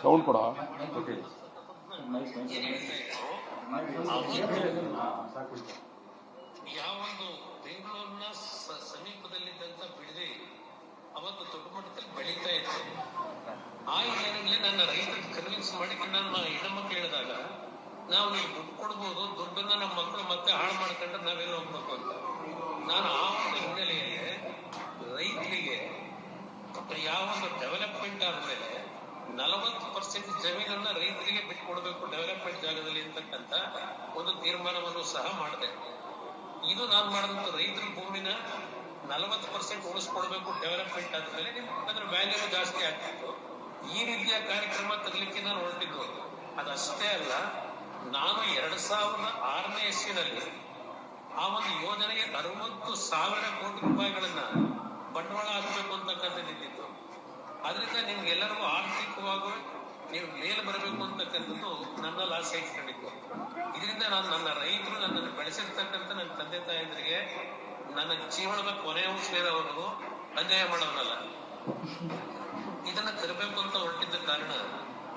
Sound ಕೊಡ. ಯಾವೊಂದು ಬೆಂಗಳೂರಿನ ಸಮೀಪದಲ್ಲಿದ್ದಂತ ಬಿಡದಿ ಅವತ್ತು ದೊಡ್ಡ ಮಟ್ಟದಲ್ಲಿ ಬೆಳೀತಾ ಇತ್ತು. ಆ ಹಿನ್ನೆಲೆಯಲ್ಲಿ ನನ್ನ ರೈತರಿಗೆ ಕನ್ವಿನ್ಸ್ ಮಾಡಿ ನನ್ನ ಹೆಣ್ಮಕ್ಳು ಹೇಳಿದಾಗ ನಾವು ನೀವು ದುಡ್ಡು ಕೊಡ್ಬೋದು, ದುಡ್ಡನ್ನ ನಮ್ಮ ಮಕ್ಕಳು ಮತ್ತೆ ಹಾಳು ಮಾಡ್ಕೊಂಡ್ರೆ ನಾವೆಲ್ಲ ಹೋಗ್ಬೇಕು ಅಂತ ನಾನು ಆ ಒಂದು ಹಿನ್ನೆಲೆಯಲ್ಲಿ ರೈತರಿಗೆ ಯಾವೊಂದು ಡೆವಲಪ್ಮೆಂಟ್ ಆದ್ಮೇಲೆ 40% ಜಮೀನನ್ನ ರೈತರಿಗೆ ಬಿಟ್ಕೊಡ್ಬೇಕು ಡೆವಲಪ್ಮೆಂಟ್ ಜಾಗದಲ್ಲಿ ಅಂತಕ್ಕಂತ ಒಂದು ತೀರ್ಮಾನವನ್ನು ಸಹ ಮಾಡಿದೆ. ಇದು ನಾನು ಮಾಡಿದಂತ ರೈತರ ಭೂಮಿನ 40% ಉಳಿಸ್ಕೊಡ್ಬೇಕು ಡೆವಲಪ್ಮೆಂಟ್ ಆದ್ಮೇಲೆ ಅದ್ರ ವ್ಯಾಲ್ಯೂ ಜಾಸ್ತಿ ಆಗ್ತಿತ್ತು. ಈ ರೀತಿಯ ಕಾರ್ಯಕ್ರಮ ತರಲಿಕ್ಕೆ ನಾನು ಹೊರಟಿದ್ದು. ಅದಷ್ಟೇ ಅಲ್ಲ, ನಾನು 2006ನೇ ಇಸ್ವಿನಲ್ಲಿ ಆ ಒಂದು ಯೋಜನೆಗೆ 60,000 ಕೋಟಿ ರೂಪಾಯಿಗಳನ್ನ ಬಂಡವಾಳ ಹಾಕಬೇಕು ಅಂತಕ್ಕಂಥದ್ದಿತ್ತು. ಆದ್ರಿಂದ ನಿಮ್ಗೆಲ್ಲರಿಗೂ ಆರ್ಥಿಕವಾಗಿ ನೀವು ಮೇಲೆ ಬರಬೇಕು ಅಂತಕ್ಕಂಥದ್ದು ನನ್ನಲ್ಲಿ ಆಸೆ ಇಟ್ಕೊಂಡಿತ್ತು. ಇದರಿಂದ ನಾನು ನನ್ನ ರೈತರು ನನ್ನನ್ನು ಬೆಳೆಸಿರ್ತಕ್ಕಂಥ ನನ್ನ ತಂದೆ ತಾಯಂದ್ರಿಗೆ ನನ್ನ ಜೀವನದ ಕೊನೆಯ ಸೇರೋವರೆಗೂ ಅನ್ಯಾಯ ಮಾಡೋನಲ್ಲ. ಇದನ್ನ ತರಬೇಕು ಅಂತ ಹೊರಟಿದ್ದ ಕಾರಣ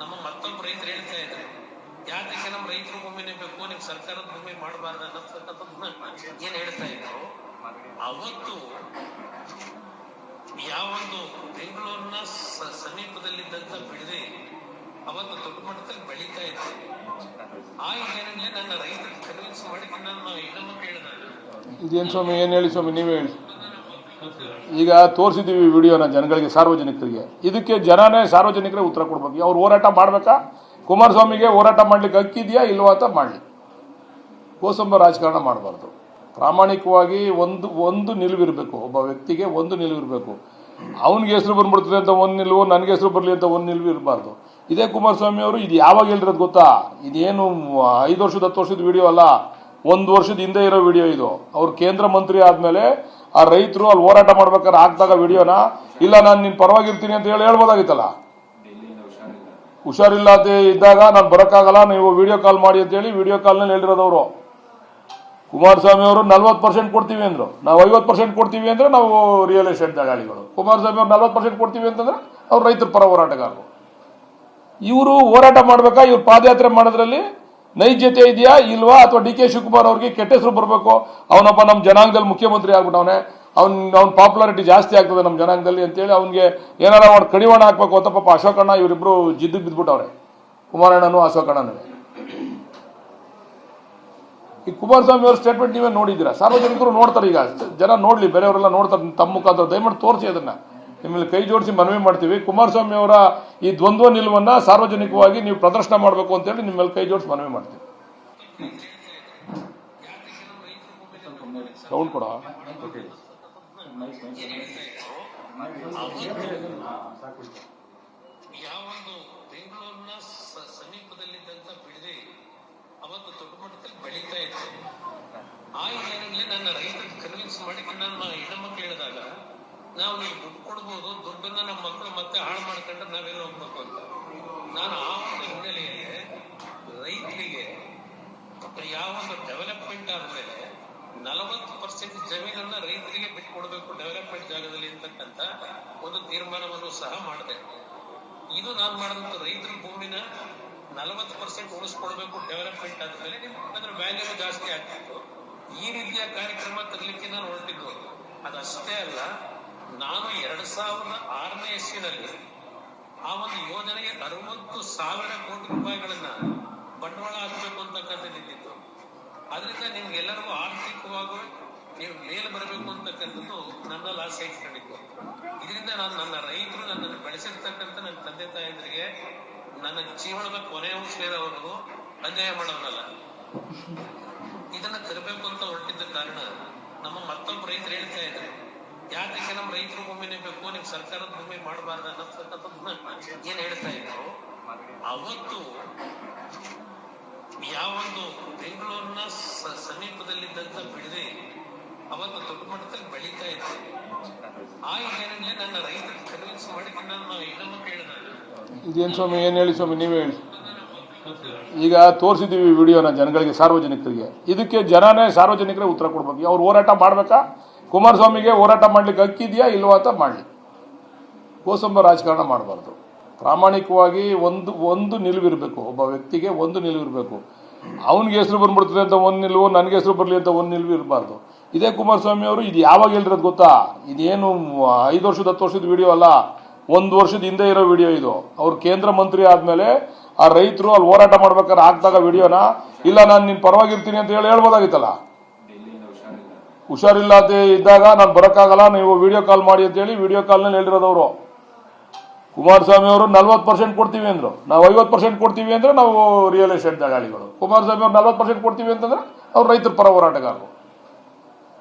ನಮ್ಮ ಮತ್ತೊಬ್ಬ ರೈತರು ಹೇಳ್ತಾ ಇದ್ರು, ಯಾಕೆ ನಮ್ಮ ರೈತರ ಭೂಮಿನೇ ಬೇಕು, ನಿಮ್ ಸರ್ಕಾರದ ಭೂಮಿ ಮಾಡಬಾರ್ದು ಅನ್ನತಕ್ಕಂಥದ್ದನ್ನ ಏನ್ ಹೇಳ್ತಾ ಇದ್ರು. ಅವತ್ತು ಯಾವೊಂದು ಬೆಂಗಳೂರಿನ ಸಮೀಪದಲ್ಲಿದ್ದಂತ ಬಿಡದಿ ಅವತ್ತು ದೊಡ್ಡ ಮಟ್ಟದಲ್ಲಿ ಬೆಳೀತಾ ಇತ್ತು. ಆ ಹಿನ್ನೆಲೆಯಲ್ಲಿ ನನ್ನ ರೈತರಿಗೆ ಕನ್ವಿನ್ಸ್ ಮಾಡಿ ನನ್ನ ಹೆಣ್ಮಕ್ಳು ಹೇಳಿದಾಗ ಇದೇನು ಸ್ವಾಮಿ, ಏನು ಹೇಳಿ ಸ್ವಾಮಿ, ನೀವೇ ಹೇಳಿ. ಈಗ ತೋರಿಸಿದ್ದೀವಿ ವಿಡಿಯೋನ ಜನಗಳಿಗೆ, ಸಾರ್ವಜನಿಕರಿಗೆ. ಇದಕ್ಕೆ ಜನನೇ ಸಾರ್ವಜನಿಕರೇ ಉತ್ತರ ಕೊಡ್ಬೇಕು. ಅವ್ರು ಹೋರಾಟ ಮಾಡಬೇಕಾ, ಕುಮಾರಸ್ವಾಮಿಗೆ ಹೋರಾಟ ಮಾಡ್ಲಿಕ್ಕೆ ಹಕ್ಕಿದೆಯಾ ಇಲ್ವಾ ಅಂತ ಮಾಡಲಿ. ಕೋಸಂಬ ರಾಜಕಾರಣ ಮಾಡಬಾರ್ದು. ಪ್ರಾಮಾಣಿಕವಾಗಿ ಒಂದು ನಿಲುವಿರಬೇಕು. ಒಬ್ಬ ವ್ಯಕ್ತಿಗೆ ಒಂದು ನಿಲುವಿರಬೇಕು. ಅವನಿಗೆ ಹೆಸರು ಬಂದ್ಬಿಡ್ತದೆ ಅಂತ ಒಂದು ನಿಲುವು, ನನಗೆ ಹೆಸರು ಬರಲಿ ಅಂತ ಒಂದು ನಿಲುವು ಇರಬಾರ್ದು. ಇದೇ ಕುಮಾರಸ್ವಾಮಿ ಅವರು ಇದು ಯಾವಾಗ ಹೇಳಿರೋದು ಗೊತ್ತಾ? ಇದೇನು 5 ವರ್ಷದ 10 ವರ್ಷದ ವಿಡಿಯೋ ಅಲ್ಲ, 1 ವರ್ಷದ ಹಿಂದೆ ಇರೋ ವಿಡಿಯೋ ಇದು. ಅವ್ರು ಕೇಂದ್ರ ಮಂತ್ರಿ ಆದ್ಮೇಲೆ ಆ ರೈತರು ಅಲ್ಲಿ ಹೋರಾಟ ಮಾಡ್ಬೇಕಾದ್ರೆ ಹಾಕ್ದಾಗ ವಿಡಿಯೋನ, ಇಲ್ಲ ನಾನು ನಿನ್ ಪರವಾಗಿರ್ತೀನಿ ಅಂತ ಹೇಳ್ಬೋದಾಗಿತ್ತಲ್ಲ. ಹುಷಾರಿಲ್ಲದೆ ಇದ್ದಾಗ ನಾನು ಬರೋಕ್ಕಾಗಲ್ಲ, ನೀವು ವಿಡಿಯೋ ಕಾಲ್ ಮಾಡಿ ಅಂತ ಹೇಳಿ ವಿಡಿಯೋ ಕಾಲ್ನಲ್ಲಿ ಹೇಳಿರೋದವರು. ಕುಮಾರಸ್ವಾಮಿ ಅವರು 40% ಕೊಡ್ತೀವಿ ಅಂದ್ರು, ನಾವು 50% ಕೊಡ್ತೀವಿ ಅಂದ್ರೆ ನಾವು ರಿಯಲ್ ಎಸ್ಟೇಟ್ ದಳ್ಳಾಳಿಗಳು. ಕುಮಾರಸ್ವಾಮಿ ಅವರು 40% ಕೊಡ್ತೀವಿ ಅಂತಂದ್ರೆ ಅವ್ರು ರೈತರ ಪರ ಹೋರಾಟಗಾರರು. ಇವರು ಹೋರಾಟ ಮಾಡ್ಬೇಕಾ, ಇವ್ರು ಪಾದಯಾತ್ರೆ ಮಾಡೋದ್ರಲ್ಲಿ ನೈಜತೆ ಇದೆಯಾ ಇಲ್ವಾ, ಅಥವಾ ಡಿ ಕೆ ಶಿವಕುಮಾರ್ ಅವ್ರಿಗೆ ಕೆಟ್ಟ ಹೆಸರು ಬರಬೇಕು, ಅವನೊಬ್ಬ ನಮ್ಮ ಜನಾಂಗದಲ್ಲಿ ಮುಖ್ಯಮಂತ್ರಿ ಆಗ್ಬಿಟ್ಟವನೆ, ಅವ್ನ ಪಾಪ್ಯುಲಾರಿಟಿ ಜಾಸ್ತಿ ಆಗ್ತದೆ ನಮ್ಮ ಜನಾಂಗದಲ್ಲಿ ಅಂತೇಳಿ ಅವ್ನಿಗೆ ಏನಾರ ಅವ್ರು ಕಡಿವಾಣ ಹಾಕ್ಬೇಕು ಅಂತ ಪಾಪ ಅಶೋಕಣ್ಣ ಇವರಿಬ್ರು ಜಿದ್ದಿಗೆ ಬಿದ್ಬಿಟ್ಟವ್ರೆ, ಕುಮಾರಣ್ಣನು ಅಶೋಕಣ್ಣನೂ. ಈ ಕುಮಾರಸ್ವಾಮಿ ಅವ್ರ ಸ್ಟೇಟ್ಮೆಂಟ್ ನೀವೇ ನೋಡಿದ್ದೀರಾ, ಸಾರ್ವಜನಿಕರು ನೋಡ್ತಾರೆ. ಈಗ ಜನ ನೋಡ್ಲಿ, ಬೇರೆಯವರೆಲ್ಲ ನೋಡ್ತಾರೆ ತಮ್ಮ ಮುಖಾಂತರ. ದಯಮಾಡಿ ತೋರಿಸಿ ಅದನ್ನ, ನಿಮ್ಮಲ್ಲಿ ಕೈ ಜೋಡಿಸಿ ಮನವಿ ಮಾಡ್ತೀವಿ. ಕುಮಾರಸ್ವಾಮಿ ಅವರ ಈ ದ್ವಂದ್ವ ನಿಲುವನ್ನ ಸಾರ್ವಜನಿಕವಾಗಿ ನೀವು ಪ್ರದರ್ಶನ ಮಾಡಬೇಕು ಅಂತೇಳಿ ನಿಮ್ಮಲ್ಲಿ ಕೈ ಜೋಡಿಸಿ ಮನವಿ ಮಾಡ್ತೀವಿ. ಸೌಂಡ್ ಕೊಡ. ಯಾವೊಂದು ಬೆಂಗಳೂರಿನ ಸಮೀಪದಲ್ಲಿದ್ದಂತ ಬಿಡದಿ ಅವತ್ತು ದೊಡ್ಡ ಮಟ್ಟದಲ್ಲಿ ಬೆಳೀತಾ ಇತ್ತು. ಆ ಹಿನ್ನೆಲೆಯಲ್ಲಿ ನನ್ನ ರೈತರಿಗೆ ಕನ್ವಿನ್ಸ್ ಮಾಡಿ ನನ್ನ ಹೆಣ್ಮಕ್ಳು ಹೇಳಿದಾಗ ನಾವು ನೀವು ದುಡ್ಡು ಕೊಡ್ಬೋದು, ದುಡ್ಡನ್ನ ನಮ್ಮ ಮಕ್ಕಳು ಮತ್ತೆ ಹಾಳು ಮಾಡ್ಕೊಂಡ್ರೆ ನಾವೆಲ್ಲ ಹೋಗ್ಬೇಕು ಅಂತ ನಾನು ಆ ಒಂದು ಹಿನ್ನೆಲೆಯಲ್ಲಿ ರೈತರಿಗೆ ಯಾವೊಂದು ಡೆವಲಪ್ಮೆಂಟ್ ಆದ್ಮೇಲೆ 40% ಜಮೀನನ್ನ ರೈತರಿಗೆ ಬಿಟ್ಕೊಡ್ಬೇಕು ಡೆವಲಪ್ಮೆಂಟ್ ಜಾಗದಲ್ಲಿ ಅಂತಕ್ಕಂತ ಒಂದು ತೀರ್ಮಾನವನ್ನು ಸಹ ಮಾಡಿದೆ. ಇದು ನಾನು ಮಾಡಿದಂತ ರೈತರ ಭೂಮಿನ 40% ಉಳಿಸ್ಕೊಡ್ಬೇಕು ಡೆವಲಪ್ಮೆಂಟ್ ಆದ್ಮೇಲೆ ಅದ್ರ ವ್ಯಾಲ್ಯೂ ಜಾಸ್ತಿ ಆಗ್ತಿತ್ತು. ಈ ರೀತಿಯ ಕಾರ್ಯಕ್ರಮ ತರಲಿಕ್ಕೆ ನಾನು ಹೊರಟಿದ್ದು. ಅದಷ್ಟೇ ಅಲ್ಲ, ನಾನು 2006ನೇ ಇಸ್ವಿನಲ್ಲಿ ಆ ಒಂದು ಯೋಜನೆಗೆ 60,000 ಕೋಟಿ ರೂಪಾಯಿಗಳನ್ನ ಬಂಡವಾಳ ಹಾಕಬೇಕು ಅಂತಕ್ಕಂಥದ್ದಿತ್ತು. ಆದ್ರಿಂದ ನಿಮ್ಗೆಲ್ಲರಿಗೂ ಆರ್ಥಿಕವಾಗಿ ನೀವು ಮೇಲೆ ಬರಬೇಕು ಅಂತಕ್ಕಂಥದ್ದು ನನ್ನಲ್ಲಿ ಆಸೆ ಇಟ್ಕೊಂಡಿತ್ತು. ಇದರಿಂದ ನಾನು ನನ್ನ ರೈತರು ನನ್ನನ್ನು ಬೆಳೆಸಿರ್ತಕ್ಕಂಥ ನನ್ನ ತಂದೆ ತಾಯಂದ್ರಿಗೆ ನನ್ನ ಜೀವನದ ಕೊನೆಯ ಸೇರೋವರೆಗೂ ಅನ್ಯಾಯ ಮಾಡೋನಲ್ಲ. ಇದನ್ನ ತರಬೇಕು ಅಂತ ಹೊರಟಿದ್ದ ಕಾರಣ ನಮ್ಮ ಮತ್ತೊಬ್ಬ ರೈತರು ಹೇಳ್ತಾ ಇದ್ರು, ಯಾಕೆ ನಮ್ಮ ರೈತರ ಭೂಮಿನೇ ಬೇಕು, ನಿಮ್ ಸರ್ಕಾರದ ಭೂಮಿ ಮಾಡಬಾರ್ದು ಅನ್ನತಕ್ಕಂಥದ್ದನ್ನ ಏನ್ ಹೇಳ್ತಾ ಇದ್ರು. ಅವತ್ತು ಯಾವೊಂದು ಬೆಂಗಳೂರಿನ ಸಮೀಪದಲ್ಲಿದ್ದಂತ ಬಿಡದಿ ಅವತ್ತು ದೊಡ್ಡ ಮಟ್ಟದಲ್ಲಿ ಬೆಳೀತಾ ಇತ್ತು. ಆ ಹಿನ್ನೆಲೆಯಲ್ಲಿ ನನ್ನ ರೈತರಿಗೆ ಕನ್ವಿನ್ಸ್ ಮಾಡಿ ನನ್ನ ಹೆಣ್ಮಕ್ಳು ಹೇಳಿದಾಗ ಇದೇನು ಸ್ವಾಮಿ, ಏನು ಹೇಳಿ ಸ್ವಾಮಿ, ನೀವೇ ಹೇಳಿ. ಈಗ ತೋರಿಸಿದ್ದೀವಿ ವಿಡಿಯೋನ ಜನಗಳಿಗೆ, ಸಾರ್ವಜನಿಕರಿಗೆ. ಇದಕ್ಕೆ ಜನನೇ ಸಾರ್ವಜನಿಕರೇ ಉತ್ತರ ಕೊಡ್ಬೇಕು. ಅವ್ರು ಹೋರಾಟ ಮಾಡಬೇಕಾ, ಕುಮಾರಸ್ವಾಮಿಗೆ ಹೋರಾಟ ಮಾಡ್ಲಿಕ್ಕೆ ಹಕ್ಕಿದೆಯಾ ಇಲ್ವಾ ಅಂತ ಮಾಡಲಿ. ಕೋಸಂಬ ರಾಜಕಾರಣ ಮಾಡಬಾರ್ದು. ಪ್ರಾಮಾಣಿಕವಾಗಿ ಒಂದು ನಿಲುವಿರಬೇಕು. ಒಬ್ಬ ವ್ಯಕ್ತಿಗೆ ಒಂದು ನಿಲುವಿರಬೇಕು. ಅವನಿಗೆ ಹೆಸರು ಬಂದ್ಬಿಡ್ತದೆ ಅಂತ ಒಂದು ನಿಲುವು, ನನಗೆ ಹೆಸರು ಬರಲಿ ಅಂತ ಒಂದು ನಿಲುವು ಇರಬಾರ್ದು. ಇದೇ ಕುಮಾರಸ್ವಾಮಿ ಅವರು ಇದು ಯಾವಾಗ ಹೇಳಿರೋದು ಗೊತ್ತಾ? ಇದೇನು 5 ವರ್ಷದ 10 ವರ್ಷದ ವಿಡಿಯೋ ಅಲ್ಲ, 1 ವರ್ಷದ ಹಿಂದೆ ಇರೋ ವಿಡಿಯೋ ಇದು. ಅವ್ರು ಕೇಂದ್ರ ಮಂತ್ರಿ ಆದ್ಮೇಲೆ ಆ ರೈತರು ಅಲ್ಲಿ ಹೋರಾಟ ಮಾಡ್ಬೇಕಾದ್ರೆ ಹಾಕ್ದಾಗ ವಿಡಿಯೋನ, ಇಲ್ಲ ನಾನು ನಿನ್ ಪರವಾಗಿರ್ತೀನಿ ಅಂತ ಹೇಳ್ಬೋದಾಗಿತ್ತಲ್ಲ. ಹುಷಾರಿಲ್ಲ ಅಂತ ಇದ್ದಾಗ ನಾನು ಬರೋಕ್ಕಾಗಲ್ಲ, ನೀವು ವಿಡಿಯೋ ಕಾಲ್ ಮಾಡಿ ಅಂತ ಹೇಳಿ ವಿಡಿಯೋ ಕಾಲ್ನಲ್ಲಿ ಹೇಳಿರೋದವರು. ಕುಮಾರಸ್ವಾಮಿ ಅವರು 40% ಕೊಡ್ತೀವಿ ಅಂದ್ರು, ನಾವು 50% ಕೊಡ್ತೀವಿ ಅಂದ್ರೆ ನಾವು ರಿಯಲ್ ಎಸ್ಟೇಟ್ ದಳ್ಳಾಳಿಗಳು. ಕುಮಾರಸ್ವಾಮಿ ಅವರು 40% ಕೊಡ್ತೀವಿ ಅಂತಂದ್ರೆ ಅವ್ರು ರೈತರ ಪರ ಹೋರಾಟಗಾರರು.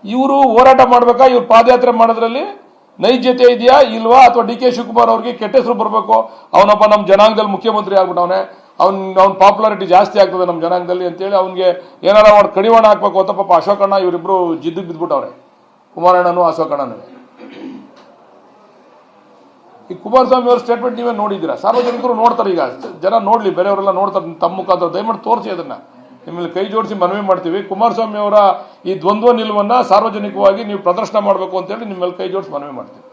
ಇವರು ಹೋರಾಟ ಮಾಡ್ಬೇಕಾ, ಇವ್ರು ಪಾದಯಾತ್ರೆ ಮಾಡೋದ್ರಲ್ಲಿ ನೈಜತೆ ಇದೆಯಾ ಇಲ್ವಾ, ಅಥವಾ ಡಿ ಕೆ ಶಿವಕುಮಾರ್ ಅವ್ರಿಗೆ ಕೆಟ್ಟ ಹೆಸರು ಬರಬೇಕು, ಅವನೊಬ್ಬ ನಮ್ಮ ಜನಾಂಗದಲ್ಲಿ ಮುಖ್ಯಮಂತ್ರಿ ಆಗ್ಬಿಟ್ಟವನೆ, ಅವ್ನ ಪಾಪ್ಯುಲಾರಿಟಿ ಜಾಸ್ತಿ ಆಗ್ತದೆ ನಮ್ಮ ಜನಾಂಗದಲ್ಲಿ ಅಂತೇಳಿ ಅವ್ನಿಗೆ ಏನಾರ ಅವ್ನು ಕಡಿವಾಣ ಹಾಕ್ಬೇಕು ಅಂತ ಪಾಪ ಅಶೋಕಣ್ಣ ಇವರಿಬ್ರು ಜಿದ್ದು ಬಿದ್ಬಿಟ್ಟವ್ರೆ, ಕುಮಾರಣ್ಣನು ಅಶೋಕಣ್ಣನೂ. ಈ ಕುಮಾರಸ್ವಾಮಿ ಅವ್ರ ಸ್ಟೇಟ್ಮೆಂಟ್ ನೀವೇ ನೋಡಿದ್ದೀರಾ, ಸಾರ್ವಜನಿಕರು ನೋಡ್ತಾರೆ. ಈಗ ಜನ ನೋಡ್ಲಿ, ಬೇರೆಯವರೆಲ್ಲ ನೋಡ್ತಾರೆ, ತಮ್ಮ ಮುಖಾಂತರ ದಯಮಾಡಿ ತೋರಿಸಿ ಅದನ್ನ. ನಿಮ್ಮಲ್ಲಿ ಕೈ ಜೋಡಿಸಿ ಮನವಿ ಮಾಡ್ತೀವಿ. ಕುಮಾರಸ್ವಾಮಿ ಅವರ ಈ ದ್ವಂದ್ವ ನಿಲುವನ್ನ ಸಾರ್ವಜನಿಕವಾಗಿ ನೀವು ಪ್ರದರ್ಶನ ಮಾಡಬೇಕು ಅಂತೇಳಿ ನಿಮ್ಮಲ್ಲಿ ಕೈ ಜೋಡಿಸಿ ಮನವಿ ಮಾಡ್ತೀವಿ.